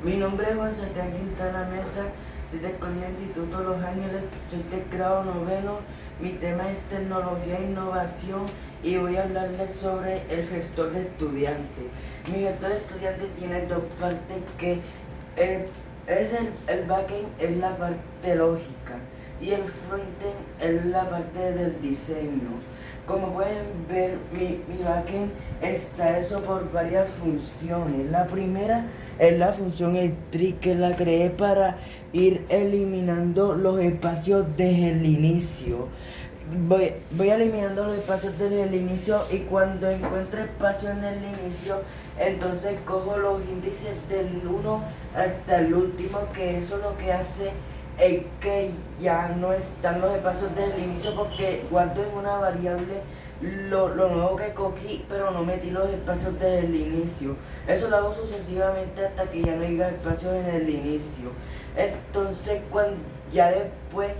Mi nombre es José Sebastián Quintana Mesa, soy del Colegio Instituto Los Ángeles, soy del grado noveno. Mi tema es tecnología e innovación y voy a hablarles sobre el gestor de estudiantes. Mi gestor de estudiantes tiene dos partes que el backend es la parte lógica y el frontend es la parte del diseño. Como pueden ver, mi backend está hecho por varias funciones. La primera es la función tree, que la creé para ir eliminando los espacios desde el inicio. Voy eliminando los espacios desde el inicio y cuando encuentre espacio en el inicio, entonces cojo los índices del 1 hasta el último, que eso lo que hace es que ya no están los espacios desde el inicio porque guardo en una variable lo nuevo que cogí, pero no metí los espacios desde el inicio. Eso lo hago sucesivamente hasta que ya no haya espacios en el inicio. Entonces, cuando ya después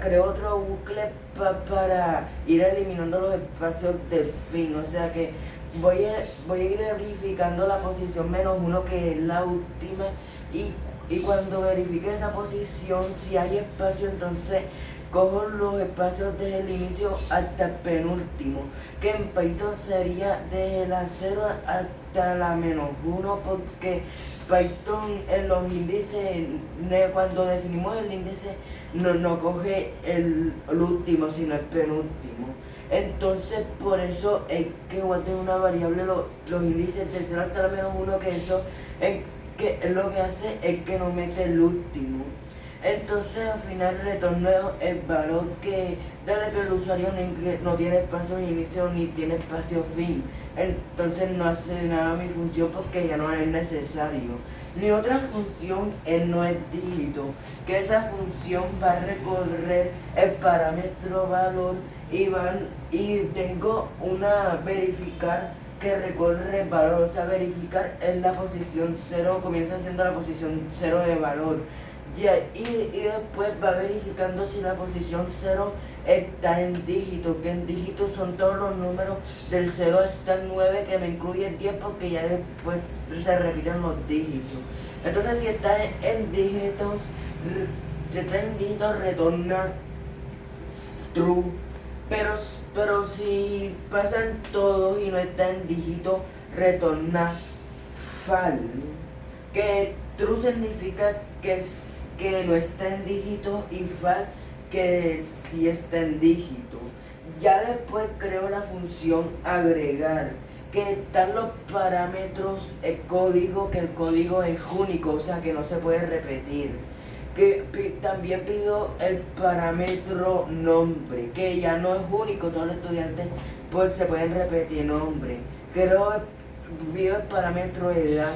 creo otro bucle para ir eliminando los espacios del fin. O sea que voy a ir verificando la posición -1, que es la última, y cuando verifique esa posición, si hay espacio, entonces cojo los espacios desde el inicio hasta el penúltimo, que en Python sería desde la 0 hasta la -1, porque Python en los índices, cuando definimos el índice, no coge el último, sino el penúltimo. Entonces, por eso es que guardo una variable los índices del 0 hasta la -1, que eso que lo que hace es que no mete el último. Entonces al final retorno el valor que, dale que el usuario no tiene espacio de inicio ni tiene espacio fin. Entonces no hace nada mi función porque ya no es necesario. Mi otra función es no es dígito, que esa función va a recorrer el parámetro valor y tengo una verificar que recorre el valor. O sea, verificar es la posición 0, comienza siendo la posición 0 de valor. Y después va verificando si la posición 0 está en dígito, que en dígito son todos los números del 0 hasta el 9, que me incluye el 10 porque ya después se repiten los dígitos. Entonces si está en dígitos, retorna true, pero si pasan todos y no está en dígito, retorna fal, que true significa que no está en dígito y fal que sí está en dígito. Ya después creo la función agregar, que están los parámetros, el código, que el código es único, o sea que no se puede repetir. Que también pido el parámetro nombre, que ya no es único, todos los estudiantes pues se pueden repetir nombre. Creo pido el parámetro edad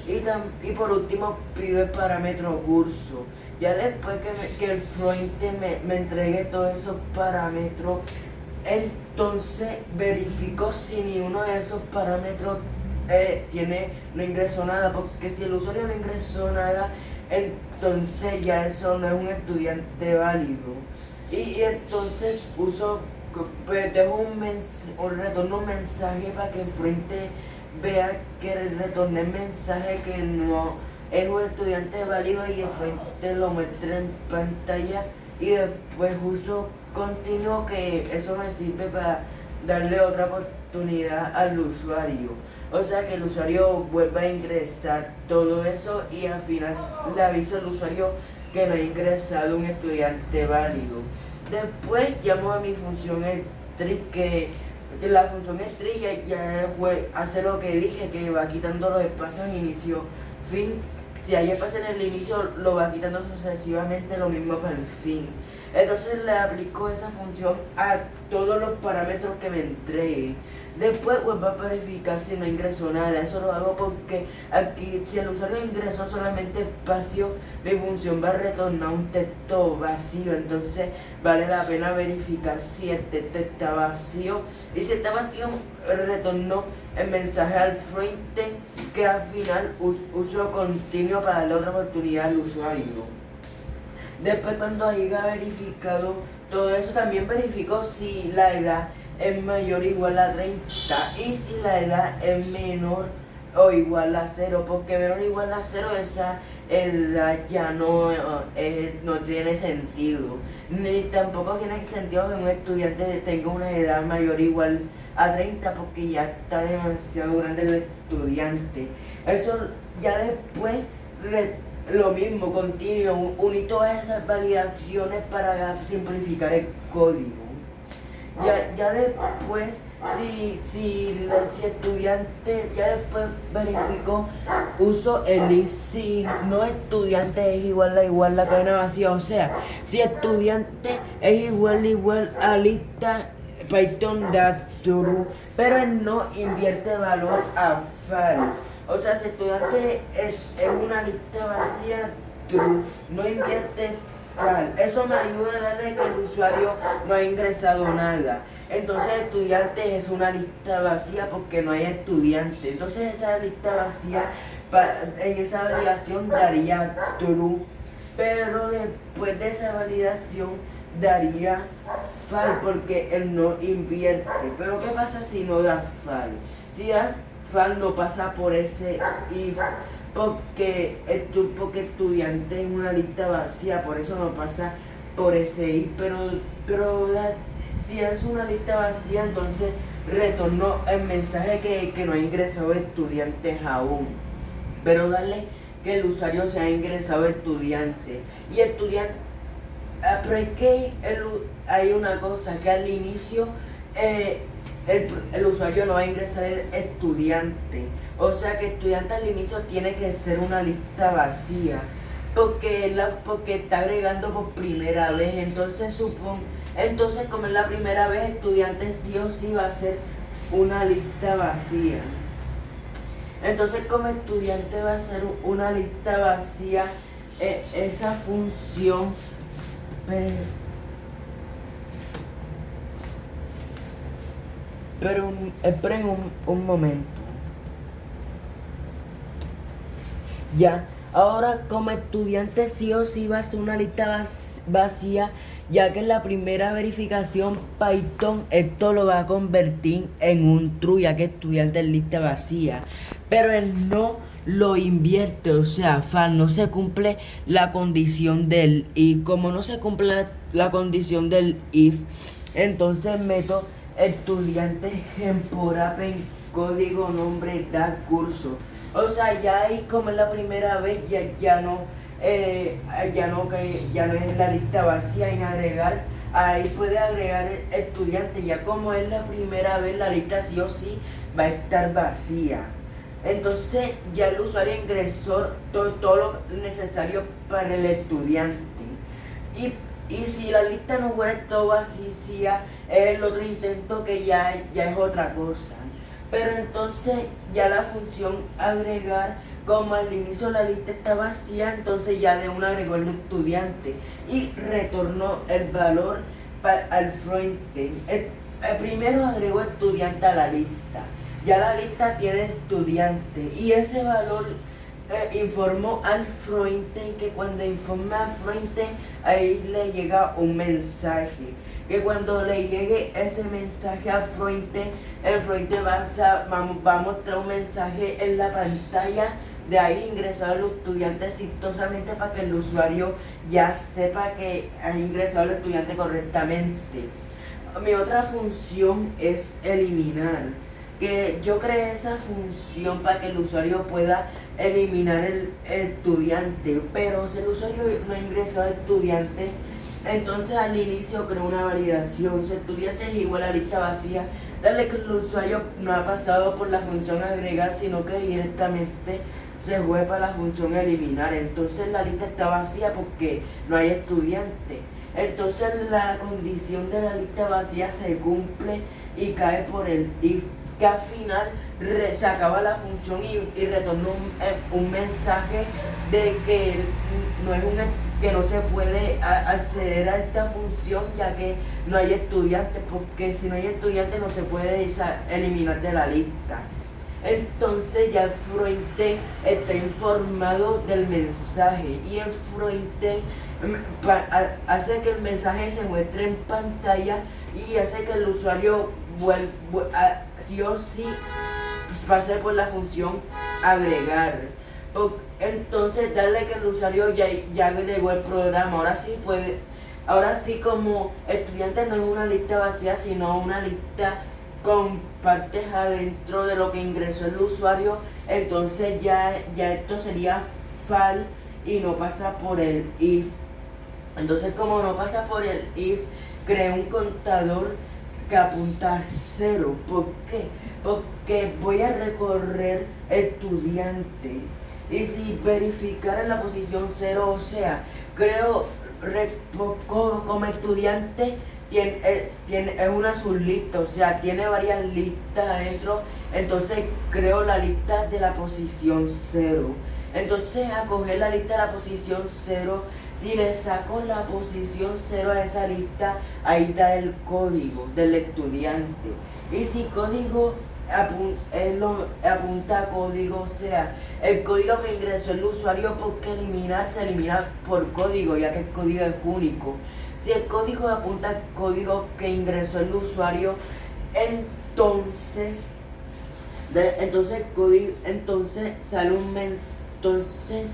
y por último pido el parámetro curso. Ya después que el frontend me entregue todos esos parámetros, entonces verifico si ni uno de esos parámetros no ingresó nada, porque si el usuario no ingresó nada, entonces ya eso no es un estudiante válido. Y entonces pues dejo retorno un mensaje para que el frente vea que retorné el mensaje que no es un estudiante válido y el frente lo muestra en pantalla, y después uso continuo, que eso me sirve para darle otra oportunidad al usuario. O sea que el usuario vuelva a ingresar todo eso y al final le aviso al usuario que no ha ingresado un estudiante válido. Después llamo a mi función tree, que la función tree ya hace lo que dije, que va quitando los espacios inicio, fin. Si hay espacio en el inicio, lo va quitando sucesivamente, lo mismo para el fin. Entonces le aplico esa función a todos los parámetros que me entregue. Después vuelvo a verificar si no ingresó nada. Eso lo hago porque aquí, si el usuario ingresó solamente espacio, mi función va a retornar un texto vacío. Entonces vale la pena verificar si el texto está vacío. Y si está vacío, retorno el mensaje al frontend, que al final uso continuo para darle otra oportunidad al usuario. Después, cuando haya verificado todo eso, también verifico si la edad es mayor o igual a 30, y si la edad es menor o igual a cero, porque menor o igual a cero esa edad ya no tiene sentido, ni tampoco tiene sentido que un estudiante tenga una edad mayor o igual a 30 porque ya está demasiado grande el estudiante. Eso ya después lo mismo, continuo, uní todas esas validaciones para simplificar el código. Ya después, si estudiante, ya después verificó, uso el if si no estudiante es igual la cadena vacía, o sea, si estudiante es igual a lista Python da true, pero él no invierte valor a fal. O sea, si estudiante es una lista vacía true, no invierte fal. Eso me ayuda a darle que el usuario no ha ingresado nada. Entonces estudiante es una lista vacía porque no hay estudiante. Entonces esa lista vacía en esa validación daría true, pero después de esa validación daría fal porque él no invierte. Pero ¿qué pasa si no da fal? Si da fal no pasa por ese if porque estudiante es una lista vacía, por eso no pasa por ese if, pero si es una lista vacía, entonces retornó el mensaje que no ha ingresado estudiantes aún, pero dale que el usuario se ha ingresado estudiante y estudiante. Pero es que hay una cosa, que al inicio el usuario no va a ingresar el estudiante. O sea que estudiante al inicio tiene que ser una lista vacía. Porque está agregando por primera vez. Entonces como es la primera vez, estudiante sí o sí va a ser una lista vacía. Entonces como estudiante va a ser una lista vacía, esa función pero esperen un momento. Ya, ahora como estudiante sí o sí va a ser una lista vacía, ya que en la primera verificación Python esto lo va a convertir en un true, ya que estudiante es lista vacía, pero él no lo invierte, o sea, no se cumple la condición del if. Como no se cumple la condición del if, entonces meto estudiante ejemplar en código nombre da curso. O sea, ya ahí como es la primera vez, ya no es la lista vacía en agregar. Ahí puede agregar estudiante, ya como es la primera vez, la lista sí o sí va a estar vacía. Entonces ya el usuario ingresó todo lo necesario para el estudiante. Y si la lista no fuera todo vacía, es el otro intento que ya es otra cosa. Pero entonces ya la función agregar, como al inicio la lista está vacía, entonces ya de una agregó el estudiante y retornó el valor al frontend. Primero agregó estudiante a la lista. Ya la lista tiene estudiante y ese valor informó al frontend, que cuando informa al frontend ahí le llega un mensaje, que cuando le llegue ese mensaje al frontend, el frontend va a mostrar un mensaje en la pantalla de ahí ingresado el estudiante exitosamente, para que el usuario ya sepa que ha ingresado el estudiante correctamente. Mi otra función es eliminar, que yo creé esa función para que el usuario pueda eliminar el estudiante, pero si el usuario no ha ingresado estudiante, entonces al inicio creo una validación. Si estudiante es igual a lista vacía, dale que el usuario no ha pasado por la función agregar, sino que directamente se fue para la función eliminar. Entonces la lista está vacía porque no hay estudiante. Entonces la condición de la lista vacía se cumple y cae por el if, que al final se acaba la función y retorna un mensaje de que que no se puede acceder a esta función, ya que no hay estudiantes, porque si no hay estudiantes no se puede eliminar de la lista. Entonces ya el frontend está informado del mensaje y el frontend hace que el mensaje se muestre en pantalla y hace que el usuario sí o sí pase por la función agregar. Entonces darle que el usuario ya agregó el programa. Ahora sí como estudiante no es una lista vacía, sino una lista con partes adentro de lo que ingresó el usuario. Entonces ya esto sería fal y no pasa por el if. Entonces como no pasa por el if, creo un contador que apunta a 0. ¿Por qué? Porque voy a recorrer estudiante. Y si verificar en la posición 0, o sea, creo como estudiante es una sublista, o sea, tiene varias listas adentro. Entonces creo la lista de la posición 0. Entonces a coger la lista de la posición 0, si le saco la posición 0 a esa lista, ahí está el código del estudiante. Y si código apunta a código, o sea, el código que ingresó el usuario, porque se elimina por código, ya que el código es único. Si el código apunta al código que ingresó el usuario, entonces sale entonces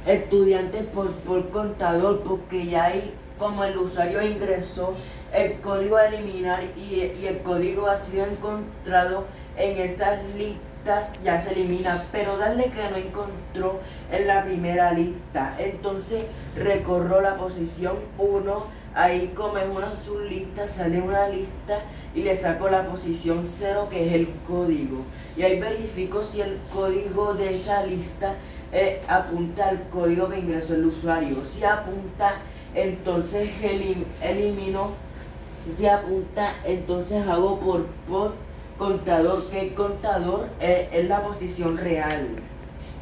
estudiante por contador, porque ya hay, como el usuario ingresó el código a eliminar y el código ha sido encontrado en esas listas, ya se elimina. Pero darle que no encontró en la primera lista, entonces recorro la posición 1, ahí como es una sublista sale una lista y le saco la posición 0, que es el código, y ahí verifico si el código de esa lista apunta al código que ingresó el usuario. Si apunta, entonces elimino. Si apunta, entonces hago por contador, que el contador es la posición real.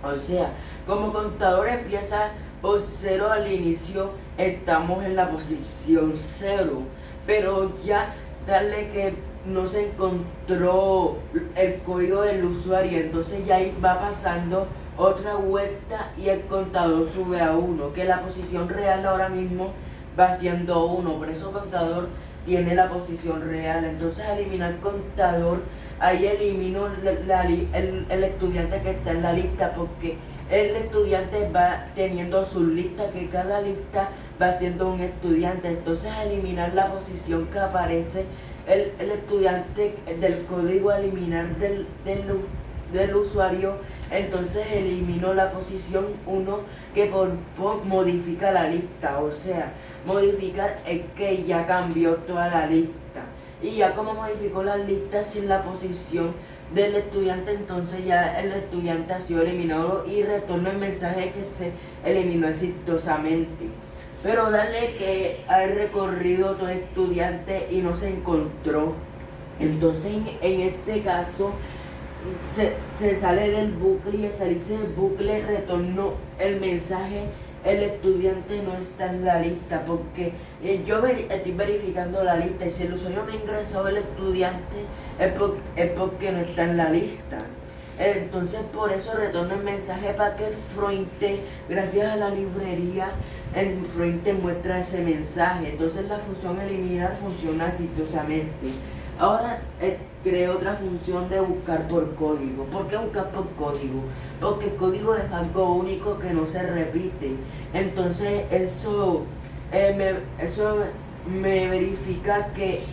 O sea, como contador empieza por 0 al inicio, estamos en la posición 0. Pero ya darle que no se encontró el código del usuario, entonces ya ahí va pasando otra vuelta y el contador sube a 1, que la posición real ahora mismo va siendo 1, por eso el contador tiene la posición real. Entonces al eliminar contador, ahí elimino el estudiante que está en la lista, porque el estudiante va teniendo su lista, que cada lista va siendo un estudiante. Entonces al eliminar la posición que aparece el estudiante del código, a eliminar del usuario, entonces elimino la posición 1, que por modifica la lista. O sea, modificar es que ya cambió toda la lista, y ya como modificó la lista sin la posición del estudiante, entonces ya el estudiante ha sido eliminado y retorna el mensaje que se eliminó exitosamente. Pero darle que ha recorrido todo estudiante y no se encontró, entonces en este caso se sale del bucle, y al salirse del bucle retorno el mensaje: el estudiante no está en la lista, porque yo estoy verificando la lista, y si el usuario no ingresó el estudiante es porque no está en la lista. Entonces por eso retorno el mensaje para que el frontend, gracias a la librería, el frontend muestra ese mensaje. Entonces la función eliminar funciona exitosamente. Ahora creo otra función de buscar por código. ¿Por qué buscar por código? Porque el código es algo único que no se repite. Entonces eso me verifica que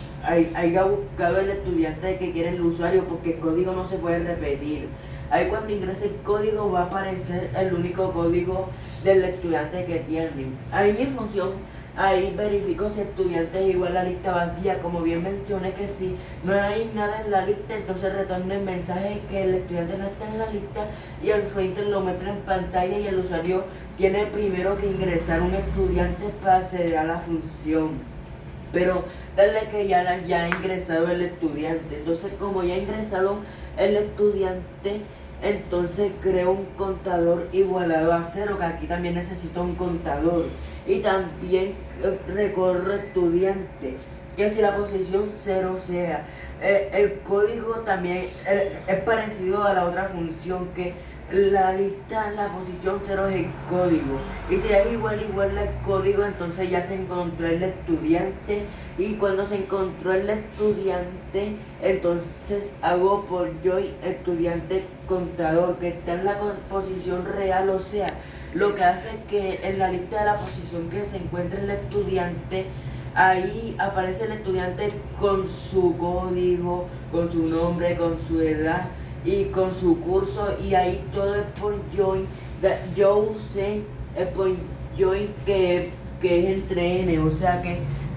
haya buscado el estudiante que quiere el usuario, porque el código no se puede repetir. Ahí cuando ingrese el código va a aparecer el único código del estudiante que tiene. Ahí mi función, ahí verifico si el estudiante es igual a la lista vacía. Como bien mencioné, que si no hay nada en la lista, entonces retorna el mensaje que el estudiante no está en la lista, y el frontend lo muestra en pantalla, y el usuario tiene primero que ingresar un estudiante para acceder a la función. Pero darle que ya ha ingresado el estudiante. Entonces como ya ha ingresado el estudiante, entonces creo un contador igualado a 0, que aquí también necesito un contador. Y también recorro estudiante, que si la posición 0 sea, el código también es parecido a la otra función, que La lista, la posición cero es el código. Y si es igual el código, entonces ya se encontró el estudiante. Y cuando se encontró el estudiante, entonces hago por join estudiante contador, que está en la posición real. O sea, lo que hace es que en la lista de la posición que se encuentra el estudiante, ahí aparece el estudiante con su código, con su nombre, con su edad y con su curso, y ahí todo es por join. Yo usé el por join que es entre N, o sea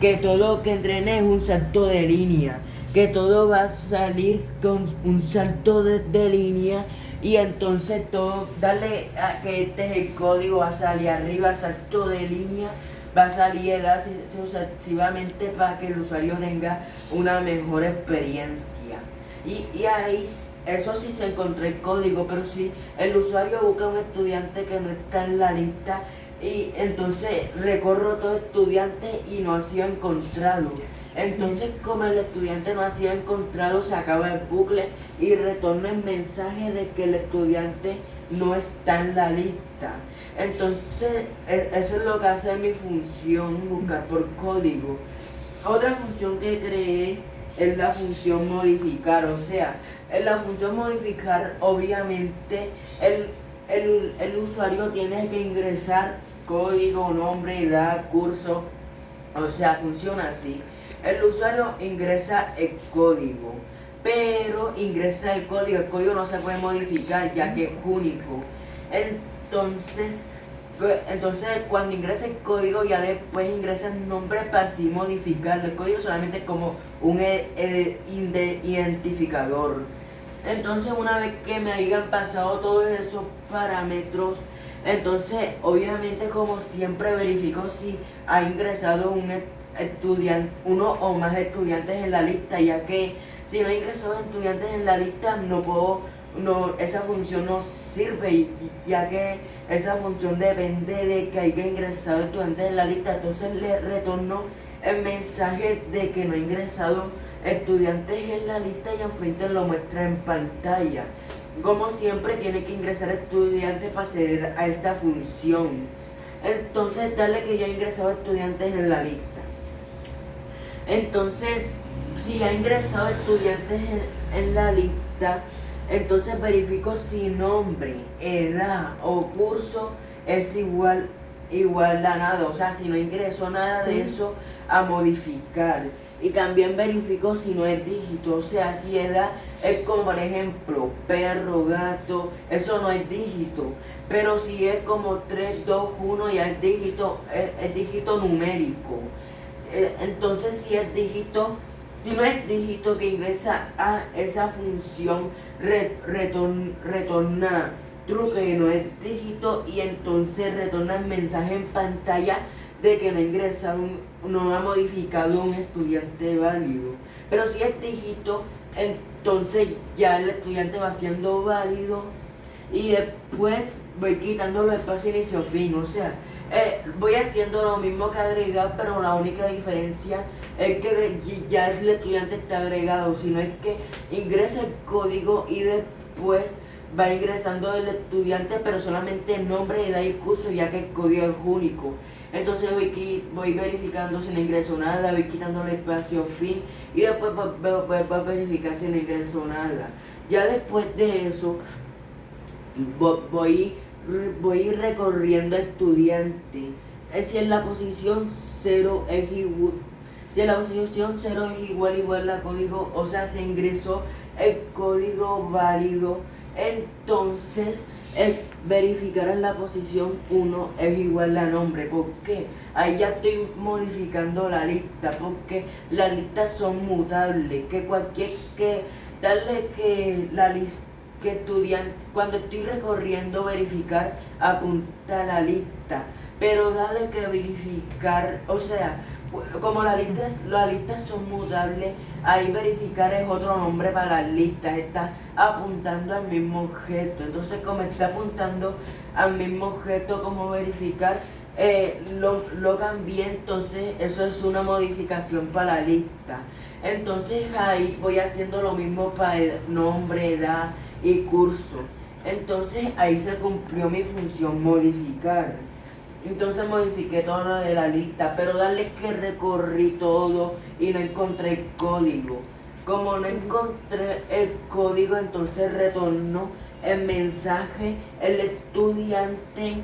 que todo que entre N es un salto de línea, que todo va a salir con un salto de línea, y entonces todo, darle a que este es el código, va a salir arriba, salto de línea, va a salir edad sucesivamente para que el usuario tenga una mejor experiencia. Y ahí, eso sí se encontró el código, pero si el usuario busca un estudiante que no está en la lista, y entonces recorro todo estudiante y no ha sido encontrado. Entonces, como el estudiante no ha sido encontrado, se acaba el bucle y retorna el mensaje de que el estudiante no está en la lista. Entonces, eso es lo que hace mi función, buscar por código. Otra función que creé es la función modificar. O sea, en la función modificar, obviamente, el usuario tiene que ingresar código, nombre, edad, curso. O sea, funciona así. El usuario ingresa el código, pero ingresa el código no se puede modificar ya que es único. Entonces cuando ingresa el código, ya después ingresa el nombre para así modificarlo. El código solamente es como un identificador. Entonces, una vez que me hayan pasado todos esos parámetros, entonces obviamente, como siempre, verifico si ha ingresado uno o más estudiantes en la lista, ya que si no ingresó estudiantes en la lista, esa función no sirve, ya que esa función depende de que haya ingresado estudiantes en la lista. Entonces le retorno el mensaje de que no ha ingresado estudiantes en la lista, y enfrente lo muestra en pantalla. Como siempre, tiene que ingresar estudiantes para acceder a esta función. Entonces, dale que ya ha ingresado estudiantes en la lista. Entonces, si ha ingresado estudiantes en la lista, entonces verifico si nombre, edad o curso es igual a nada. O sea, si no ingresó nada de eso, a modificar. Y también verifico si no es dígito. O sea, si edad es como, por ejemplo, perro, gato, eso no es dígito. Pero si es como 3, 2, 1, ya es dígito numérico. Entonces, si no es dígito que ingresa a esa función, retorna true, que no es dígito, y entonces retorna el mensaje en pantalla de que no ha modificado un estudiante válido. Pero si es dígito, entonces ya el estudiante va siendo válido, y después voy quitando los espacios inicio-fin. O sea, voy haciendo lo mismo que agregar, pero la única diferencia es que ya el estudiante está agregado, sino es que ingresa el código y después va ingresando el estudiante, pero solamente nombre, edad y curso, ya que el código es único. Entonces voy verificando si no ingreso nada, voy quitando el espacio fin, y después voy a verificar si no ingreso nada. Ya después de eso, voy recorriendo estudiante. Si en la posición 0 es igual, a código, o sea, se ingresó el código válido, entonces verificar en la posición 1 es igual a nombre. ¿Por qué? Ahí ya estoy modificando la lista, porque las listas son mutables, cuando estoy recorriendo verificar apunta la lista, pero dale que verificar, o sea, como las listas son mutables, ahí verificar es otro nombre para las listas, está apuntando al mismo objeto. Entonces, como está apuntando al mismo objeto como verificar, lo cambié. Entonces eso es una modificación para la lista. Entonces ahí voy haciendo lo mismo para el nombre, edad y curso. Entonces ahí se cumplió mi función, modificar. Entonces modifiqué todo lo de la lista, pero darle que recorrí todo y no encontré el código. Como no encontré el código, entonces retornó el mensaje: el estudiante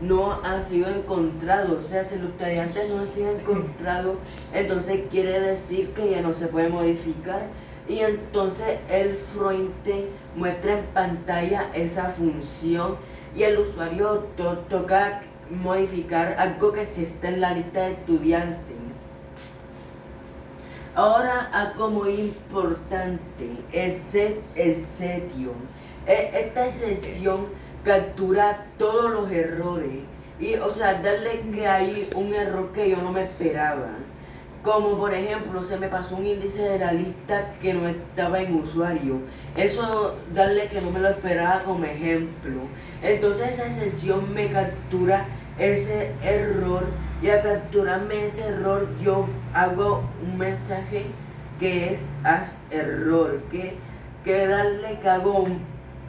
no ha sido encontrado. O sea, si el estudiante no ha sido encontrado, entonces quiere decir que ya no se puede modificar. Y entonces el frente muestra en pantalla esa función y el usuario toca modificar algo que sí está en la lista de estudiantes. Ahora algo muy importante, el setio. Esta sección captura todos los errores y, o sea, darle que hay un error que yo no me esperaba. Como por ejemplo, se me pasó un índice de la lista que no estaba en usuario. Eso, darle que no me lo esperaba como ejemplo. Entonces esa sección me captura ese error y al capturarme ese error yo hago un mensaje que es haz error, que darle que hago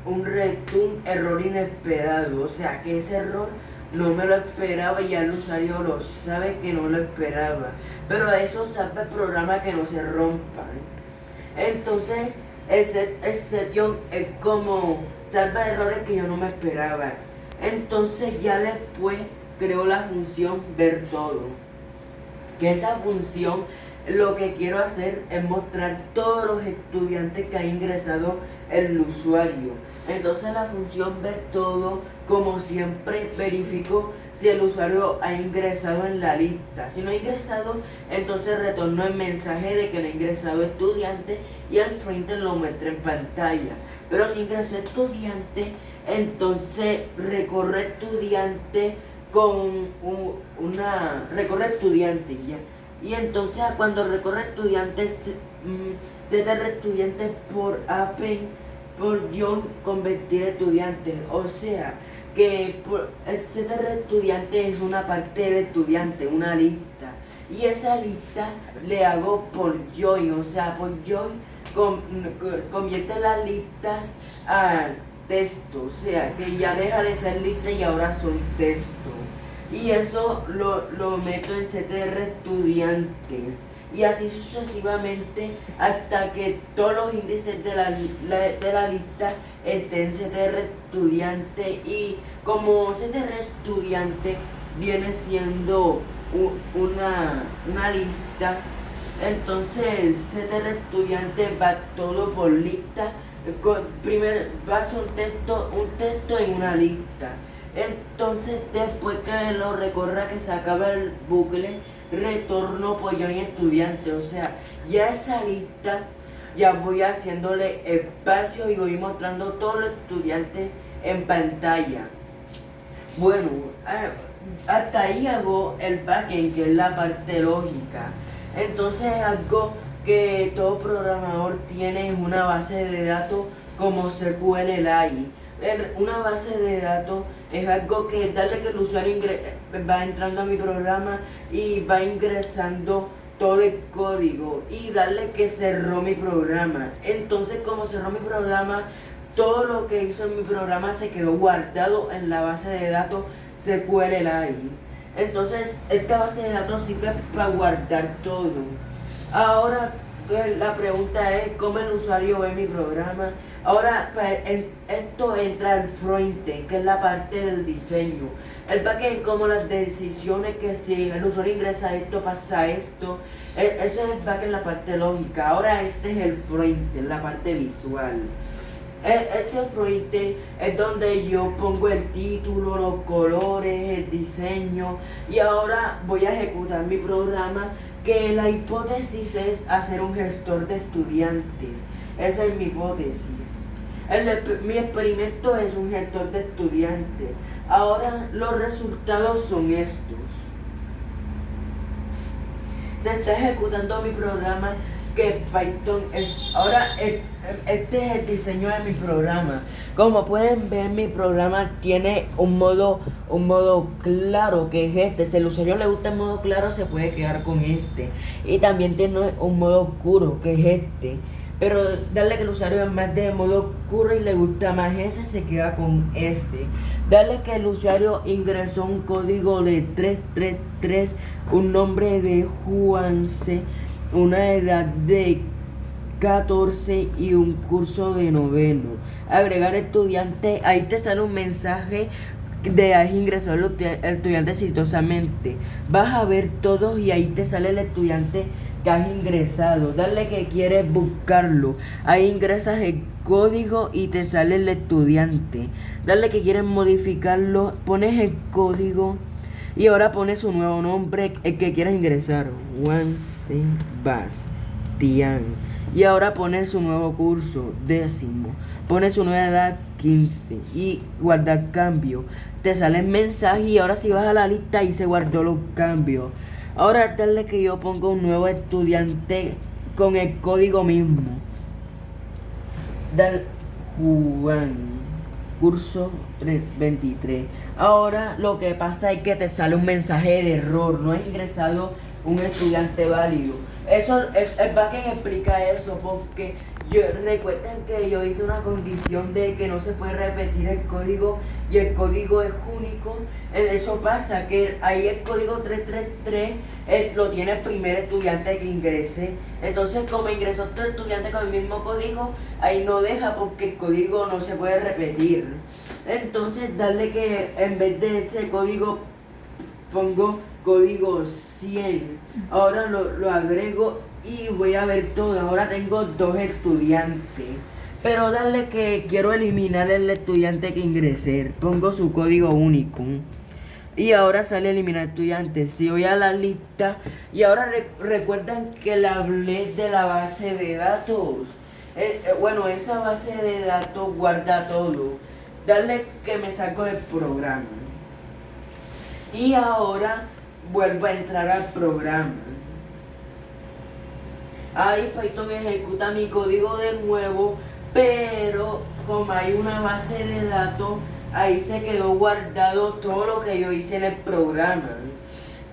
un return error inesperado. O sea, que ese error no me lo esperaba y ya el usuario lo sabe que no lo esperaba. Pero eso salva el programa que no se rompa. Entonces, el setio es como salva errores que yo no me esperaba. Entonces ya después creo la función ver todo. Que esa función lo que quiero hacer es mostrar todos los estudiantes que ha ingresado el usuario. Entonces la función ver todo, como siempre, verifico si el usuario ha ingresado en la lista. Si no ha ingresado, entonces retorno el mensaje de que no ha ingresado estudiante y al frente lo muestra en pantalla. Pero si ingresó estudiante, entonces recorre estudiante con recorre estudiante ya. Y entonces cuando recorre estudiantes, CTR estudiantes por por John convertir estudiantes. O sea, que el CTR estudiante es una parte de estudiante, una lista. Y esa lista le hago por join, o sea, por join convierte las listas a texto. O sea, que ya deja de ser lista y ahora son texto. Y eso lo meto en CTR estudiantes y así sucesivamente hasta que todos los índices de la lista estén en CTR estudiante. Y como CTR estudiante viene siendo una lista, entonces CTR estudiante va todo por lista. Primero va a ser un texto en una lista. Entonces después que lo recorra, que se acaba el bucle, retorno pues yo en estudiante. O sea, ya esa lista ya voy haciéndole espacio y voy mostrando todos los estudiantes en pantalla. Bueno, hasta ahí hago el backend, que es la parte lógica. Entonces algo que todo programador tiene es una base de datos como SQLite. Una base de datos es algo que darle que el usuario va entrando a mi programa y va ingresando todo el código y darle que cerró mi programa. Entonces, como cerró mi programa, todo lo que hizo en mi programa se quedó guardado en la base de datos SQLite. Entonces, esta base de datos sirve para guardar todo. Ahora, la pregunta es cómo el usuario ve mi programa. Ahora, esto entra al frontend, que es la parte del diseño. El backend, como las decisiones, que si el usuario ingresa esto, pasa esto. Ese es el backend, la parte lógica. Ahora este es el frontend, la parte visual. Este frontend es donde yo pongo el título, los colores, el diseño. Y ahora voy a ejecutar mi programa, que la hipótesis es hacer un gestor de estudiantes. Esa es mi hipótesis. Mi experimento es un gestor de estudiantes. Ahora los resultados son estos. Se está ejecutando mi programa, que Python es. Ahora este es el diseño de mi programa. Como pueden ver, mi programa tiene un modo claro, que es este. Si al usuario le gusta el modo claro, se puede quedar con este. Y también tiene un modo oscuro, que es este. pero darle que el usuario es más de modo curro y le gusta más ese, se queda con ese. Darle que el usuario ingresó un código de 333, un nombre de Juanse, una edad de 14 y un curso de noveno. Agregar estudiante, ahí te sale un mensaje de has ingresado el estudiante exitosamente. Vas a ver todos y ahí te sale el estudiante que has ingresado. Dale que quieres buscarlo. Ahí ingresas el código y te sale el estudiante. Dale que quieres modificarlo, pones el código y ahora pones su nuevo nombre, el que quieras ingresar. Juan Sebastián. Y ahora pone su nuevo curso, 10º. Pone su nueva edad, 15. Y guardar cambio. Te sale el mensaje y ahora si vas a la lista y se guardó los cambios. Ahora darle que yo ponga un nuevo estudiante con el código mismo. Dar Juan, curso 23. Ahora lo que pasa es que te sale un mensaje de error. No has ingresado un estudiante válido. Eso es el backend explica eso porque recuerden que yo hice una condición de que no se puede repetir el código y el código es único. Eso pasa que ahí el código 333 lo tiene el primer estudiante que ingrese. Entonces como ingresó otro estudiante con el mismo código, ahí no deja porque el código no se puede repetir. Entonces darle que en vez de ese código pongo código 100. Ahora lo agrego y voy a ver todo. Ahora tengo 2 estudiantes. Pero darle que quiero eliminar el estudiante que ingresé. Pongo su código único. Y ahora sale eliminar estudiantes. Si voy a la lista. Y ahora recuerdan que le hablé de la base de datos. Bueno, esa base de datos guarda todo. Darle que me saco del programa. Y ahora vuelvo a entrar al programa. Ahí Python ejecuta mi código de nuevo, pero como hay una base de datos, ahí se quedó guardado todo lo que yo hice en el programa.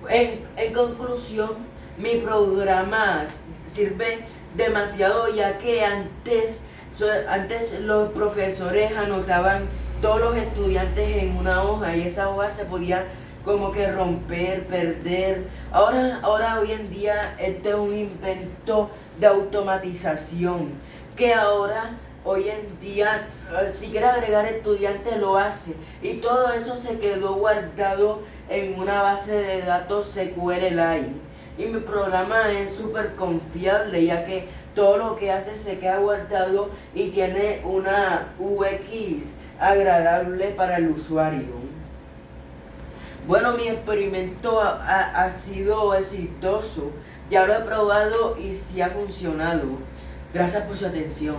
En conclusión, mi programa sirve demasiado ya que antes los profesores anotaban todos los estudiantes en una hoja y esa hoja se podía como que romper, perder. Ahora hoy en día este es un invento de automatización que ahora hoy en día si quiere agregar estudiantes lo hace y todo eso se quedó guardado en una base de datos SQLite y mi programa es súper confiable ya que todo lo que hace se queda guardado y tiene una UX agradable para el usuario. Bueno, mi experimento ha sido exitoso. Ya lo he probado y sí ha funcionado. Gracias por su atención.